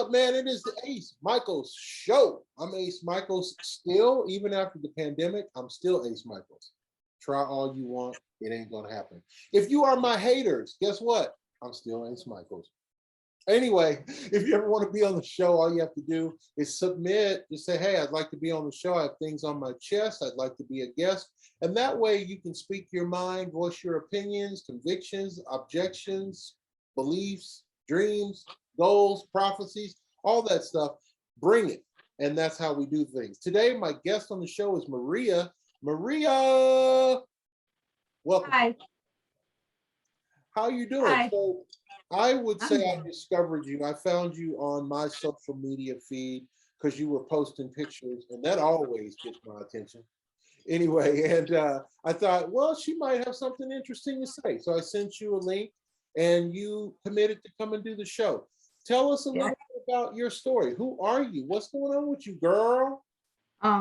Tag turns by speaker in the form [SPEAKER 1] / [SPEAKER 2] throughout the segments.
[SPEAKER 1] up, man? It is the Ace Micheals show. I'm Ace Micheals still, even after the pandemic, I'm still Ace Micheals. Try all you want, it ain't gonna happen. If you are my haters, guess what? I'm still Ace Micheals. Anyway, if you ever want to be on the show, all you have to do is submit. Just say, hey, I'd like to be on the show. I have things on my chest. I'd like to be a guest. And that way you can speak your mind, voice your opinions, convictions, objections, beliefs, dreams, goals, prophecies, all that stuff. Bring it. And that's how we do things. Today, my guest on the show is Maria. Maria, welcome.
[SPEAKER 2] Hi.
[SPEAKER 1] How you doing?
[SPEAKER 2] Hi.
[SPEAKER 1] So I would say I
[SPEAKER 2] good.
[SPEAKER 1] discovered you. I found you on my social media feed because you were posting pictures, and that always gets my attention. Anyway, and I thought, well, she might have something interesting to say. So I sent you a link, and you committed to come and do the show. Tell us a
[SPEAKER 2] Yeah.
[SPEAKER 1] little bit about your story. Who are you? What's going on with you, girl?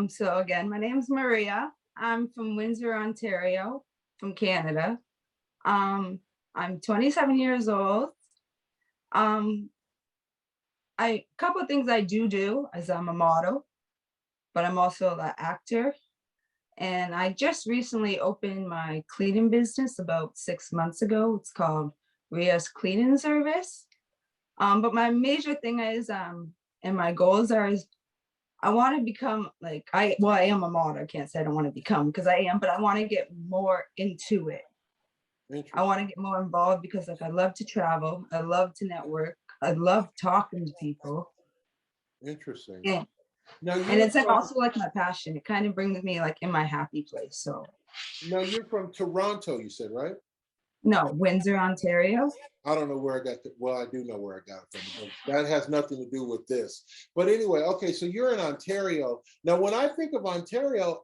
[SPEAKER 2] So again, my name is Maria. I'm from Windsor, Ontario, from Canada. I'm 27 years old. Couple of things I do is I'm a model, but I'm also an actor. And I just recently opened my cleaning business about 6 months ago. It's called Ria's Cleaning Service. But my major thing is, and my goals are, is I want to become like, I am a model. I can't say I don't want to become, because I am, but I want to get more into it. I want to get more involved because like I love to travel. I love to network. I love talking to people.
[SPEAKER 1] Interesting.
[SPEAKER 2] Yeah.
[SPEAKER 1] Now
[SPEAKER 2] And it's like also like my passion. It kind of brings me like in my happy place. So
[SPEAKER 1] now you're from Toronto, you said, right?
[SPEAKER 2] no, Windsor, Ontario.
[SPEAKER 1] I don't know where I got well, I do know where I got it from, but that has nothing to do with this. But anyway, okay, so you're in Ontario. Now, when I think of Ontario,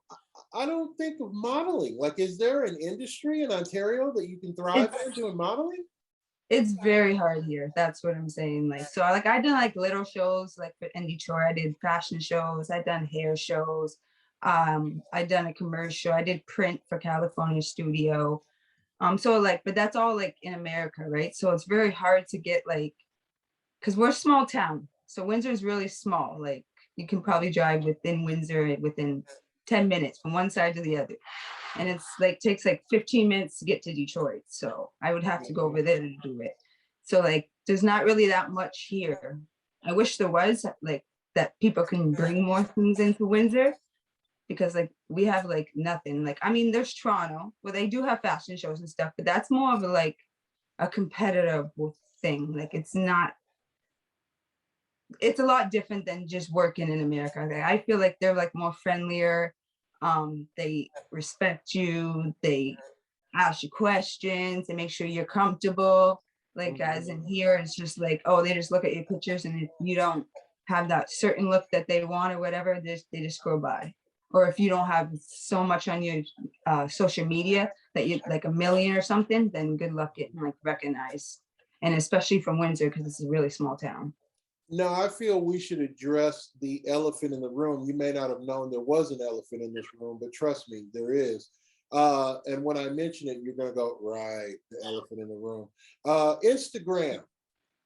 [SPEAKER 1] I don't think of modeling. Like, is there an industry in Ontario that you can thrive in doing modeling?
[SPEAKER 2] It's very hard here. That's what I'm saying. Like, so like I done like little shows like in Detroit. I did fashion shows. I done hair shows. I done a commercial. I did print for California Studio. So like, but that's all like in America, right? So it's very hard to get like, because we're a small town. So Windsor is really small. Like you can probably drive within Windsor within 10 minutes from one side to the other. And it's like takes like 15 minutes to get to Detroit. So I would have to go over there to do it. So like there's not really that much here. I wish there was like that people can bring more things into Windsor, because like we have like nothing. Like I mean there's Toronto where they do have fashion shows and stuff, but that's more of a like a competitive thing. Like it's a lot different than just working in America. I feel like they're like more friendlier. They respect you. They ask you questions. They make sure you're comfortable. Like as in here, it's just like, oh, they just look at your pictures, and if you don't have that certain look that they want or whatever, they just go by. Or if you don't have so much on your social media that you like a million or something, then good luck getting like recognized. And especially from Windsor, because it's a really small town.
[SPEAKER 1] No, I feel we should address the elephant in the room. You may not have known there was an elephant in this room, but trust me, there is. And when I mention it, you're going to go, right, the elephant in the room. Instagram.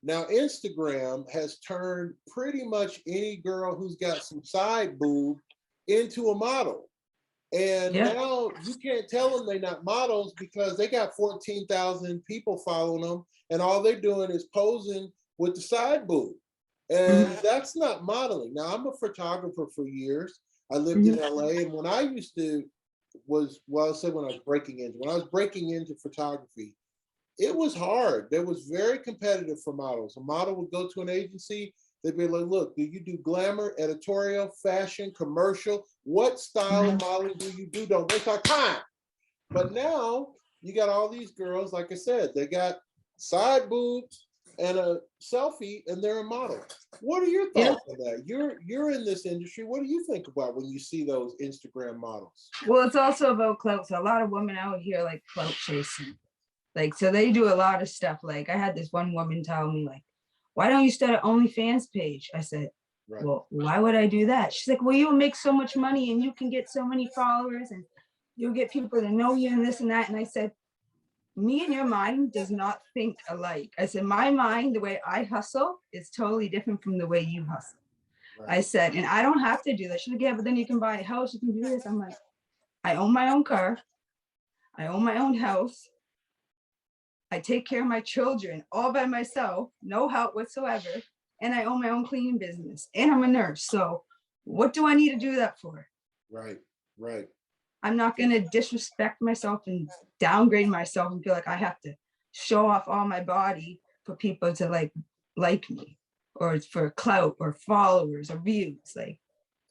[SPEAKER 1] Now, Instagram has turned pretty much any girl who's got some side boob into a model. And now you can't tell them they're not models because they got 14,000 people following them, and all they're doing is posing with the side boob. And that's not modeling. Now, I'm a photographer for years. I lived in LA, and when I used to was, well, I said when I was breaking into photography, it was hard. There was very competitive for models. A model would go to an agency, they'd be like, look, do you do glamour, editorial, fashion, commercial? What style of modeling do you do? Don't waste our time. But now you got all these girls, like I said, they got side boobs and a selfie, and they're a model. What are your thoughts on that? You're in this industry. What do you think about when you see those Instagram models?
[SPEAKER 2] Well, it's also about clout. So a lot of women out here like clout chasing. Like, so they do a lot of stuff. Like I had this one woman tell me like, why don't you start an OnlyFans page? I said, well, why would I do that? She's like, well, you'll make so much money and you can get so many followers and you'll get people to know you and this and that. And I said, me and your mind does not think alike. I said, my mind, the way I hustle is totally different from the way you hustle.
[SPEAKER 1] Right.
[SPEAKER 2] I said, and I don't have to do that. She's like, yeah, but then you can buy a house, you can do this. I'm like, I own my own car. I own my own house. I take care of my children all by myself, no help whatsoever. And I own my own cleaning business and I'm a nurse. So what do I need to do that for?
[SPEAKER 1] Right, right.
[SPEAKER 2] I'm not going to disrespect myself and downgrade myself and feel like I have to show off all my body for people to like me, or it's for clout or followers or views. Like,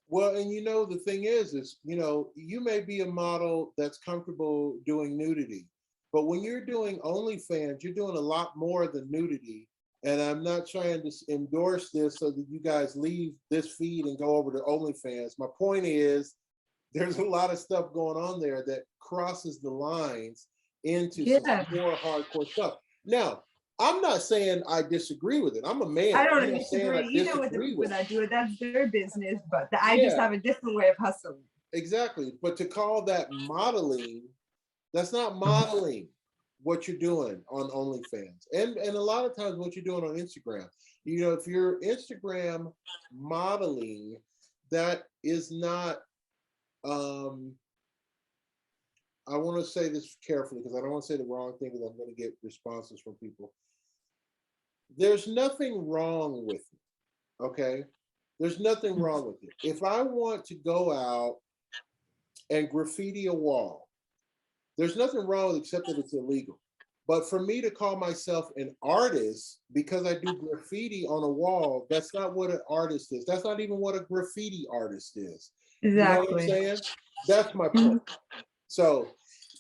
[SPEAKER 1] well, and the thing is, you may be a model that's comfortable doing nudity, but when you're doing OnlyFans, you're doing a lot more than nudity. And I'm not trying to endorse this so that you guys leave this feed and go over to OnlyFans. My point is, there's a lot of stuff going on there that crosses the lines into some more hardcore stuff. Now, I'm not saying I disagree with it. I'm a man.
[SPEAKER 2] I don't disagree either with the people that do it. That's their business, but I just have a different way of hustling.
[SPEAKER 1] Exactly. But to call that modeling, that's not modeling what you're doing on OnlyFans. And a lot of times what you're doing on Instagram. If you're Instagram modeling, that is not, I want to say this carefully because I don't want to say the wrong thing because I'm going to get responses from people. There's nothing wrong with it, okay? There's nothing wrong with it. If I want to go out and graffiti a wall, there's nothing wrong with it except that it's illegal. But for me to call myself an artist because I do graffiti on a wall, that's not what an artist is. That's not even what a graffiti artist is.
[SPEAKER 2] Exactly.
[SPEAKER 1] You know what I'm saying? That's my point. So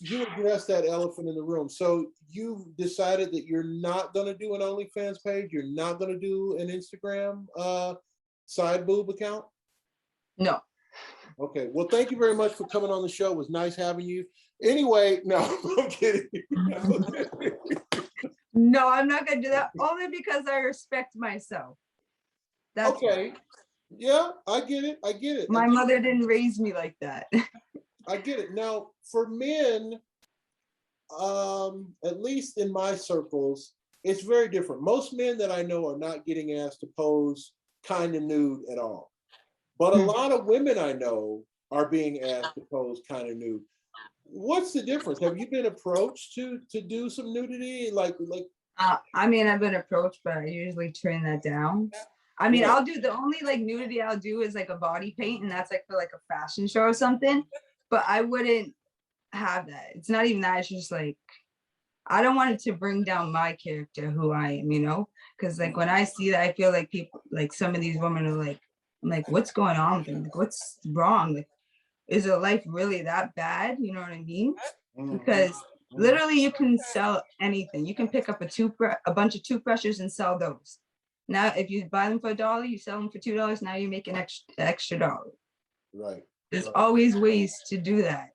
[SPEAKER 1] you address that elephant in the room. So you've decided that you're not going to do an OnlyFans page. You're not going to do an Instagram side boob account.
[SPEAKER 2] No.
[SPEAKER 1] Okay. Well, thank you very much for coming on the show. It was nice having you. Anyway, no, I'm kidding.
[SPEAKER 2] No, I'm not going to do that only because I respect myself. That's
[SPEAKER 1] okay. Yeah, I get it. I get it.
[SPEAKER 2] My mother didn't raise me like that.
[SPEAKER 1] I get it. Now, for men, at least in my circles, it's very different. Most men that I know are not getting asked to pose kind of nude at all. But a lot of women I know are being asked to pose kind of nude. What's the difference? Have you been approached to do some nudity?
[SPEAKER 2] I mean, I've been approached, but I usually turn that down. I mean, I'll do the only nudity I'll do is a body paint, and that's for a fashion show or something. But I wouldn't have that. It's not even that. It's just I don't want it to bring down my character, who I am, because when I see that, I feel like people, some of these women are I'm like, what's going on with them? What's wrong? Is their life really that bad? You know what I mean? Because literally you can sell anything. You can pick up a bunch of toothbrushes and sell those. Now, if you buy them for $1, you sell them for $2. Now you make an extra dollar.
[SPEAKER 1] Right.
[SPEAKER 2] There's always ways to do that.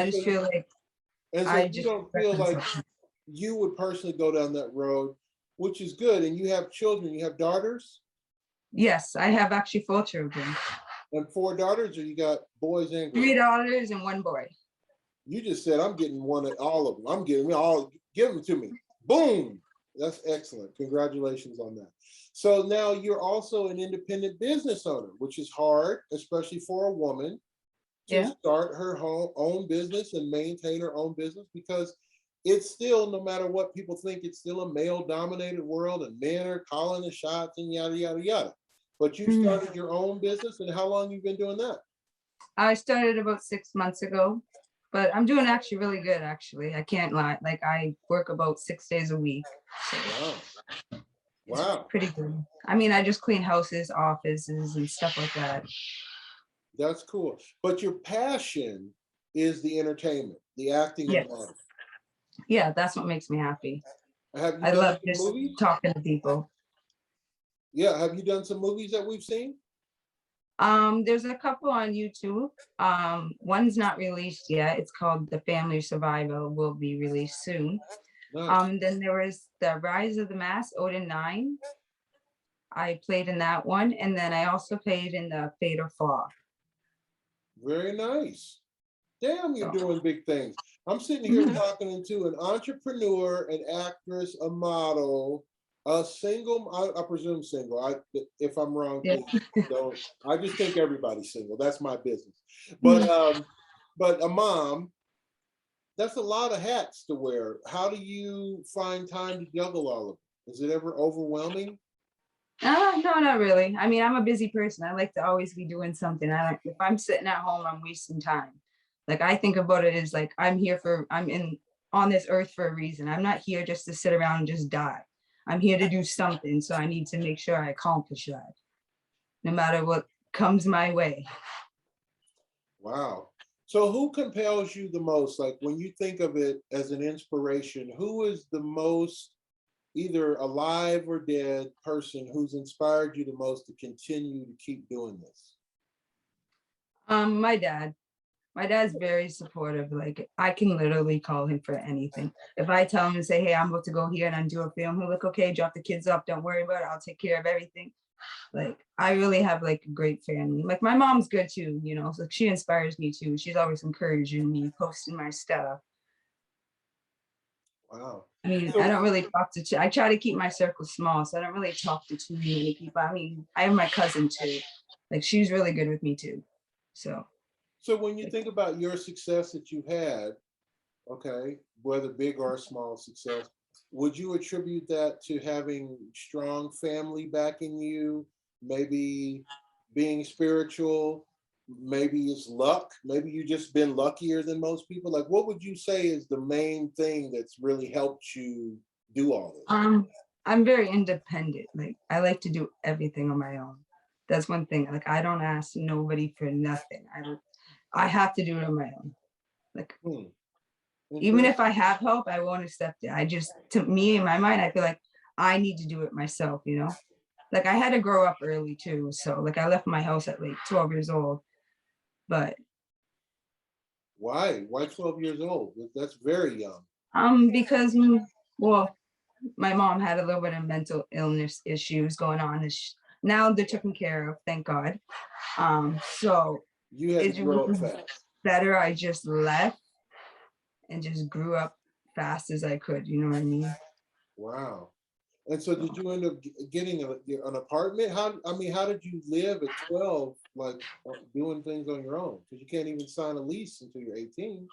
[SPEAKER 2] I
[SPEAKER 1] And
[SPEAKER 2] just
[SPEAKER 1] so,
[SPEAKER 2] feel like
[SPEAKER 1] and so
[SPEAKER 2] I
[SPEAKER 1] you
[SPEAKER 2] just
[SPEAKER 1] don't
[SPEAKER 2] respect
[SPEAKER 1] feel like
[SPEAKER 2] myself.
[SPEAKER 1] you would personally go down that road, which is good. And you have children, you have daughters
[SPEAKER 2] Yes, I have actually 4 children,
[SPEAKER 1] and four daughters, or you got boys and girls?
[SPEAKER 2] 3 daughters and 1 boy.
[SPEAKER 1] You just said, I'm getting one of all of them. I'm getting them all, give them to me. Boom. That's excellent. Congratulations on that. So now you're also an independent business owner, which is hard, especially for a woman to
[SPEAKER 2] Yeah.
[SPEAKER 1] start her own business and maintain her own business, because it's still, no matter what people think, it's still a male dominated world and men are calling the shots and yada, yada, yada. But you
[SPEAKER 2] Mhm.
[SPEAKER 1] started your own business, and how long you been doing that?
[SPEAKER 2] I started about 6 months ago, but I'm doing actually really good. Actually, I can't lie. Like I work about 6 days a week, so
[SPEAKER 1] Wow.
[SPEAKER 2] it's
[SPEAKER 1] Wow.
[SPEAKER 2] pretty good. I mean, I just clean houses, offices, and stuff like that.
[SPEAKER 1] That's cool. But your passion is the entertainment, the acting and the
[SPEAKER 2] Yes.
[SPEAKER 1] modeling.
[SPEAKER 2] Yeah, that's what makes me happy.
[SPEAKER 1] Have you
[SPEAKER 2] I
[SPEAKER 1] done
[SPEAKER 2] love
[SPEAKER 1] some
[SPEAKER 2] just
[SPEAKER 1] movies?
[SPEAKER 2] talking to people.
[SPEAKER 1] Yeah. Have you done some movies that we've seen?
[SPEAKER 2] There's a couple on YouTube. One's not released yet. It's called The Family Survival, will be released soon.
[SPEAKER 1] Nice.
[SPEAKER 2] Then there was The Rise of the Mask, Odin 9. I played in that one, and then I also played in the Fatal Flaw.
[SPEAKER 1] Very nice. Damn, you're
[SPEAKER 2] So
[SPEAKER 1] doing big things. I'm sitting here
[SPEAKER 2] mhm,
[SPEAKER 1] talking to an entrepreneur, an actress, a model, a single, I presume single. If I'm wrong,
[SPEAKER 2] yeah.
[SPEAKER 1] please don't. I just think everybody's single. That's my business. But
[SPEAKER 2] Mhm.
[SPEAKER 1] um, but a mom, that's a lot of hats to wear. How do you find time to juggle all of them? Is it ever overwhelming?
[SPEAKER 2] No, not really. I mean, I'm a busy person. I like to always be doing something. I don't, if I'm sitting at home, I'm wasting time. Like I think about it as like I'm in on this earth for a reason. I'm not here just to sit around and just die. I'm here to do something. So I need to make sure I accomplish that, no matter what comes my way.
[SPEAKER 1] Wow. So who compels you the most? Like when you think of it as an inspiration, who is the most either alive or dead person who's inspired you the most to continue to keep doing this?
[SPEAKER 2] My dad. My dad's very supportive. Like I can literally call him for anything. If I tell him and say, "Hey, I'm about to go here and do a film," he'll like, "Okay, drop the kids off. Don't worry about it. I'll take care of everything." Like I really have like a great family. Like my mom's good too, you know. So she inspires me too. She's always encouraging me, posting my stuff.
[SPEAKER 1] Wow.
[SPEAKER 2] I mean, I
[SPEAKER 1] So
[SPEAKER 2] don't really talk to. I try to keep my circle small, so I don't really talk to too many people. I mean, I have my cousin too. Like she's really good with me too. So
[SPEAKER 1] so when you
[SPEAKER 2] like,
[SPEAKER 1] think about your success that you had, okay, whether big or small success, would you attribute that to having strong family backing you, maybe being spiritual, maybe it's luck, maybe you just been luckier than most people? Like what would you say is the main thing that's really helped you do all this?
[SPEAKER 2] um, I'm very independent. Like I like to do everything on my own. That's one thing. Like I don't ask nobody for nothing. I have to do it on my own. Like
[SPEAKER 1] Hmm,
[SPEAKER 2] even if
[SPEAKER 1] interesting.
[SPEAKER 2] I have help, I won't accept it. I just, to me, in my mind, I feel like I need to do it myself, you know? Like I had to grow up early too. So like I left my house at like 12 years old. But
[SPEAKER 1] Why 12 years old? That's very young.
[SPEAKER 2] because well, my mom had a little bit of mental illness issues going on. Now they're taken care of, thank God. So
[SPEAKER 1] You had to
[SPEAKER 2] it
[SPEAKER 1] grow up
[SPEAKER 2] was
[SPEAKER 1] fast.
[SPEAKER 2] better I just left and just grew up fast as I could, you know what I mean?
[SPEAKER 1] Wow. And so did
[SPEAKER 2] So
[SPEAKER 1] you end up getting an apartment? I mean, how did you live at 12, like doing things on your own? Because you can't even sign a lease until you're 18.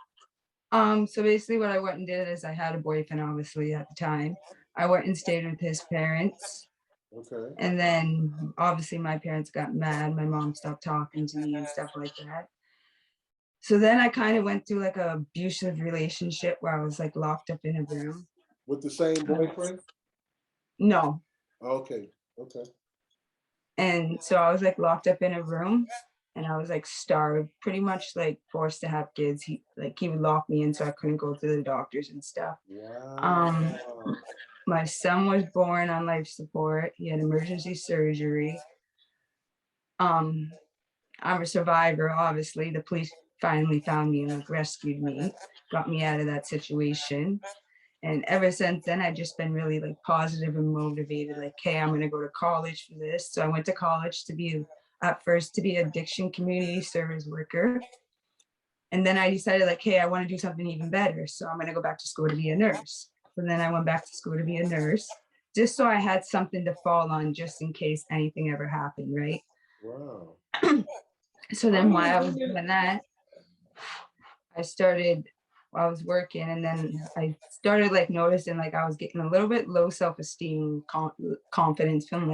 [SPEAKER 2] So basically what I went and did is I had a boyfriend obviously at the time. I went and stayed with his parents.
[SPEAKER 1] Okay.
[SPEAKER 2] And then obviously my parents got mad. My mom stopped talking to me and stuff like that. So then I kind of went through like a abusive relationship where I was like locked up in a room.
[SPEAKER 1] With the same
[SPEAKER 2] Um,
[SPEAKER 1] boyfriend?
[SPEAKER 2] no.
[SPEAKER 1] Okay. Okay.
[SPEAKER 2] And so I was like locked up in a room and I was like starved, pretty much like forced to have kids. He would lock me in so I couldn't go to the doctors and stuff. Um,
[SPEAKER 1] Wow.
[SPEAKER 2] my son was born on life support. He had emergency surgery. Um, I'm a survivor, obviously. The police finally found me and like rescued me, got me out of that situation. And ever since then, I've just been really like positive and motivated. Like, hey, I'm going to go to college for this. So I went to college to be, at first, to be addiction community service worker. And then I decided like, hey, I want to do something even better. So I'm going to go back to school to be a nurse. So then I went back to school to be a nurse, just so I had something to fall on just in case anything ever happened, right?
[SPEAKER 1] Wow.
[SPEAKER 2] So then while I was doing that, I started, I was working, and then I started like noticing like I was getting a little bit low self-esteem, confidence, feeling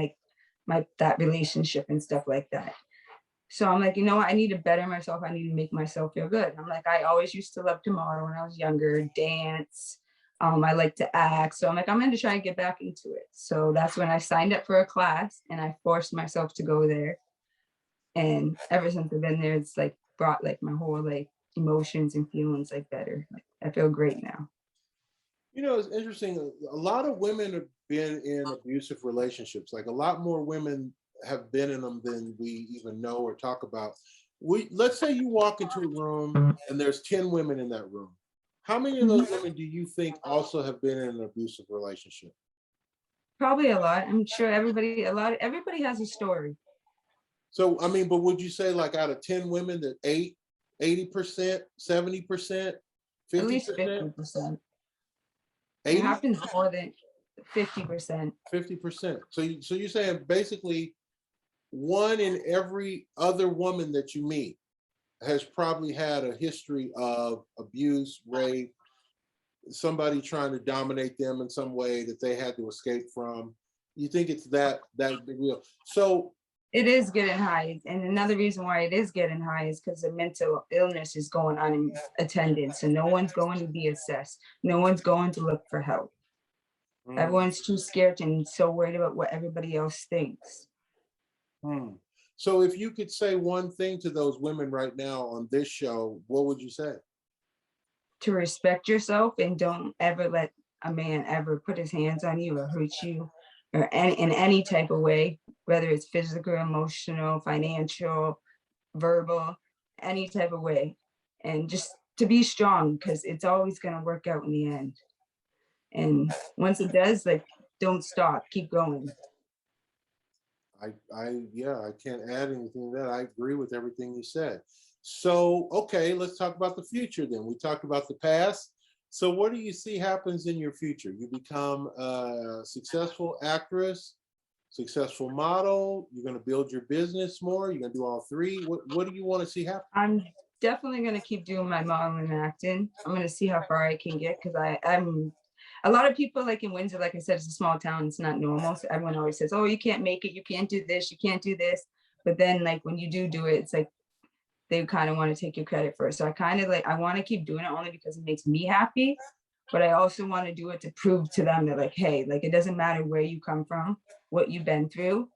[SPEAKER 2] like that relationship and stuff like that. So I'm like, you know what? I need to better myself. I need to make myself feel good. I'm like, I always used to love to model when I was younger, dance. I like to act. So I'm like, I'm going to try and get back into it. So that's when I signed up for a class and I forced myself to go there. And ever since I've been there, it's like brought like my whole like emotions and feelings like better. Like I feel great now.
[SPEAKER 1] You know, it's interesting. A lot of women have been in abusive relationships. Like a lot more women have been in them than we even know or talk about. Let's say you walk into a room and there's 10 women in that room. How many of those women do you think also have been in an abusive relationship?
[SPEAKER 2] Probably a lot. I'm sure everybody has a story.
[SPEAKER 1] So, I mean, but would you say like out of 10 women that 80%, 70%,
[SPEAKER 2] At least
[SPEAKER 1] 50%,
[SPEAKER 2] 50%. It
[SPEAKER 1] 80?
[SPEAKER 2] happens more than 50%.
[SPEAKER 1] 50%. So you're saying basically one in every other woman that you meet has probably had a history of abuse, rape, somebody trying to dominate them in some way that they had to escape from. You think it's that real? So
[SPEAKER 2] It is getting high. And another reason why it is getting high is because the mental illness is going unattended. So no one's going to be assessed. No one's going to look for help.
[SPEAKER 1] mm,
[SPEAKER 2] Everyone's too scared and so worried about what everybody else thinks.
[SPEAKER 1] mm. So if you could say one thing to those women right now on this show, what would you say?
[SPEAKER 2] To respect yourself and don't ever let a man ever put his hands on you or hurt you or in any type of way, whether it's physical, emotional, financial, verbal, any type of way. And just to be strong because it's always going to work out in the end. And once it does, like, don't stop, keep going.
[SPEAKER 1] Yeah, I can't add anything to that. I agree with everything you said. So, okay, let's talk about the future then. We talked about the past. So, what do you see happens in your future? You become a successful actress, successful model. You're going to build your business more. You're going to do all three. What do you want to see happen?
[SPEAKER 2] I'm definitely going to keep doing my modeling and acting. I'm going to see how far I can get because I'm a lot of people like in Windsor, like I said, it's a small town. It's not normal. So everyone always says, oh, you can't make it. You can't do this. You can't do this. But then like when you do it, it's like they kind of want to take your credit for it. So I kind of like, I want to keep doing it only because it makes me happy. But I also want to do it to prove to them that like, hey, like it doesn't matter where you come from, what you've been through.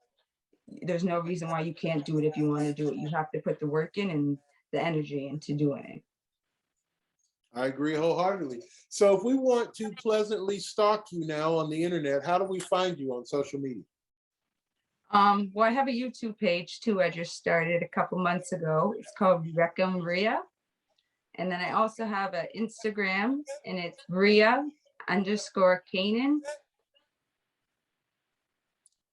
[SPEAKER 2] There's no reason why you can't do it if you want to do it. You have to put the work in and the energy into doing it.
[SPEAKER 1] I agree wholeheartedly. So, if we want to pleasantly stalk you now on the internet, how do we find you on social media?
[SPEAKER 2] Well, I have a YouTube page too. I just started a couple months ago. It's called Recca Maria. And then I also have an Instagram and it's Ria_CAINEN.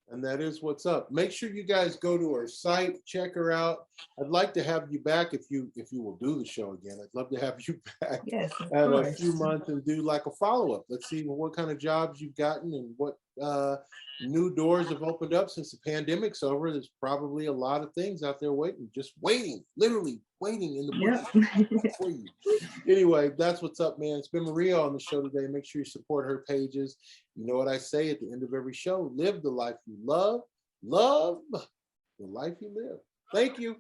[SPEAKER 1] And that is what's up. Make sure you guys go to her site, check her out. I'd like to have you back if you will do the show again. I'd love to have you back
[SPEAKER 2] Yes, of
[SPEAKER 1] at a
[SPEAKER 2] course.
[SPEAKER 1] few months and do like a follow-up. Let's see what kind of jobs you've gotten and what new doors have opened up since the pandemic's over. There's probably a lot of things out there waiting, just waiting, literally waiting in the bushes
[SPEAKER 2] Yep.
[SPEAKER 1] for you. Anyway, that's what's up, man. It's been Maria on the show today. Make sure you support her pages. You know what I say at the end of every show: live the life you love the life you live. Thank you.